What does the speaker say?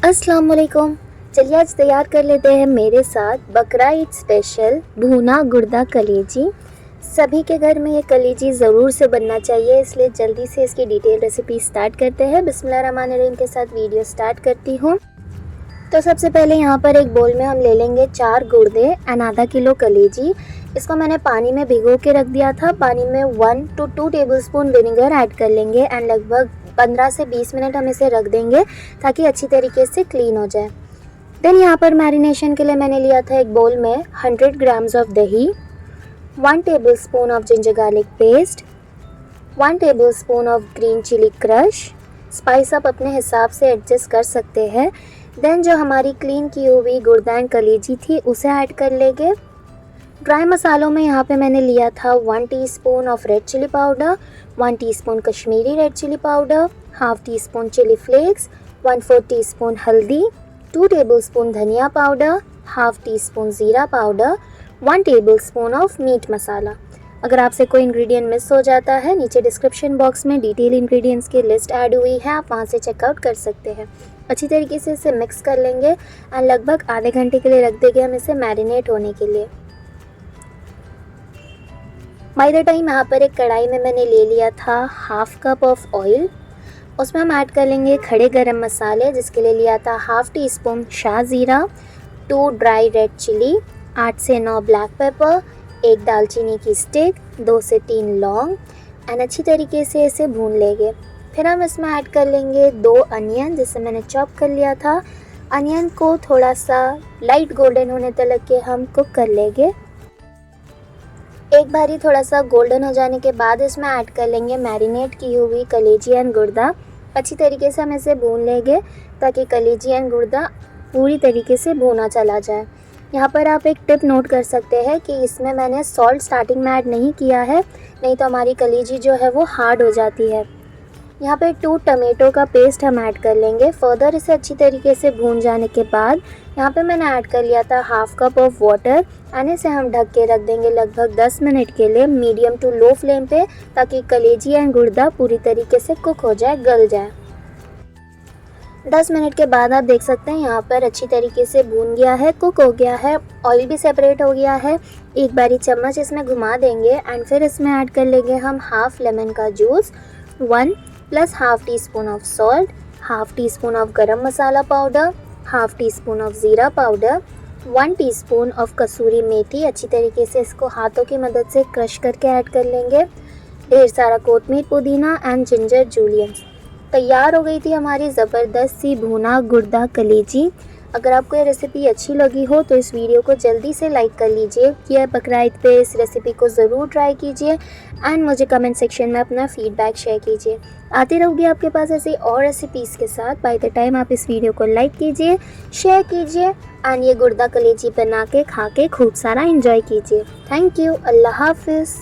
अस्सलाम वालेकुम। चलिए आज तैयार कर लेते हैं मेरे साथ बकरा ईद स्पेशल भुना गुर्दा कलेजी। सभी के घर में ये कलेजी ज़रूर से बनना चाहिए, इसलिए जल्दी से इसकी डिटेल रेसिपी स्टार्ट करते हैं। बिस्मिल्लाहिर्रहमानिर्रहीम के साथ वीडियो स्टार्ट करती हूँ। तो सबसे पहले यहाँ पर एक बोल में हम ले लेंगे 4 गुर्दे एंड आधा किलो कलेजी। इसको मैंने पानी में भिगो के रख दिया था। पानी में 1 to 2 टेबलस्पून विनेगर ऐड कर लेंगे एंड लगभग 15 से 20 मिनट हम इसे रख देंगे ताकि अच्छी तरीके से क्लीन हो जाए। देन यहाँ पर मैरिनेशन के लिए मैंने लिया था एक बोल में 100 grams of dahi, 1 tablespoon of ginger garlic paste, 1 tablespoon of green chilli crush. Spice आप अपने हिसाब से एडजस्ट कर सकते हैं। देन जो हमारी क्लीन की हुई गुर्दा एंड कलेजी थी उसे ऐड कर लेंगे। ड्राई मसालों में यहाँ पे मैंने लिया था 1 teaspoon of red chilli powder, 1 teaspoon Kashmiri red chilli powder, half teaspoon chilli flakes, 1/4 teaspoon haldi, 2 tablespoon dhania powder, half teaspoon jeera powder, 1 tablespoon of meat masala. अगर आपसे कोई इंग्रेडिएंट मिस हो जाता है, नीचे डिस्क्रिप्शन बॉक्स में डिटेल इंग्रेडिएंट्स की लिस्ट ऐड हुई है, आप वहाँ से चेकआउट कर सकते हैं। अच्छी तरीके से इसे मिक्स कर लेंगे एंड लगभग आधे घंटे के लिए रख देंगे हम इसे मैरिनेट होने के लिए। बाय द टाइम यहाँ पर एक कढ़ाई में मैंने ले लिया था हाफ कप ऑफ ऑयल। उसमें हम ऐड कर लेंगे खड़े गरम मसाले, जिसके लिए लिया था हाफ टी स्पून शाह ज़ीरा, 2 ड्राई रेड चिली, 8 से 9 ब्लैक पेपर, 1 दालचीनी की स्टिक, 2 से 3 लौंग एंड अच्छी तरीके से इसे भून लेंगे। फिर हम इसमें ऐड कर लेंगे 2 अनियन, जिसे मैंने चॉप कर लिया था। अनियन को थोड़ा सा लाइट गोल्डन होने तक के हम कुक कर लेंगे। एक बारी थोड़ा सा गोल्डन हो जाने के बाद इसमें ऐड कर लेंगे मैरिनेट की हुई कलेजी एंड गुर्दा। अच्छी तरीके से हम इसे भून लेंगे ताकि कलेजी एंड गुर्दा पूरी तरीके से भुना चला जाए। यहाँ पर आप एक टिप नोट कर सकते हैं कि इसमें मैंने सॉल्ट स्टार्टिंग में ऐड नहीं किया है, नहीं तो हमारी कलेजी जो है वो हार्ड हो जाती है। यहाँ पे 2 टमेटो का पेस्ट हम ऐड कर लेंगे। फर्दर इसे अच्छी तरीके से भून जाने के बाद यहाँ पे मैंने ऐड कर लिया था half cup of water and इसे हम ढक के रख देंगे लगभग 10 मिनट के लिए मीडियम टू लो फ्लेम पे, ताकि कलेजी एंड गुर्दा पूरी तरीके से कुक हो जाए, गल जाए। 10 मिनट के बाद आप देख सकते हैं यहाँ पर अच्छी तरीके से भून गया है, कुक हो गया है, ऑयल भी सेपरेट हो गया है। एक बारी चम्मच इसमें घुमा देंगे एंड फिर इसमें ऐड कर लेंगे हम हाफ लेमन का juice, 1 plus half teaspoon of salt, half teaspoon of garam masala powder, half teaspoon of jeera powder, 1 teaspoon of kasuri methi. अच्छी तरीके से इसको हाथों की मदद से क्रश करके ऐड कर लेंगे। ढेर सारा कोतमीर पुदीना एंड जिंजर जूलियन। तैयार हो गई थी हमारी ज़बरदस्त सी भुना गुर्दा कलेजी। अगर आपको ये रेसिपी अच्छी लगी हो तो इस वीडियो को जल्दी से लाइक कर लीजिए। यह बकरा ईद पे इस रेसिपी को ज़रूर ट्राई कीजिए एंड मुझे कमेंट सेक्शन में अपना फीडबैक शेयर कीजिए। आती रहूँगी आपके पास ऐसी और रेसिपीज़ के साथ। बाय द टाइम आप इस वीडियो को लाइक कीजिए, शेयर कीजिए एंड ये गुर्दा कलेजी बना के खा के खूब सारा इंजॉय कीजिए। Thank you. अल्लाह हाफिज़।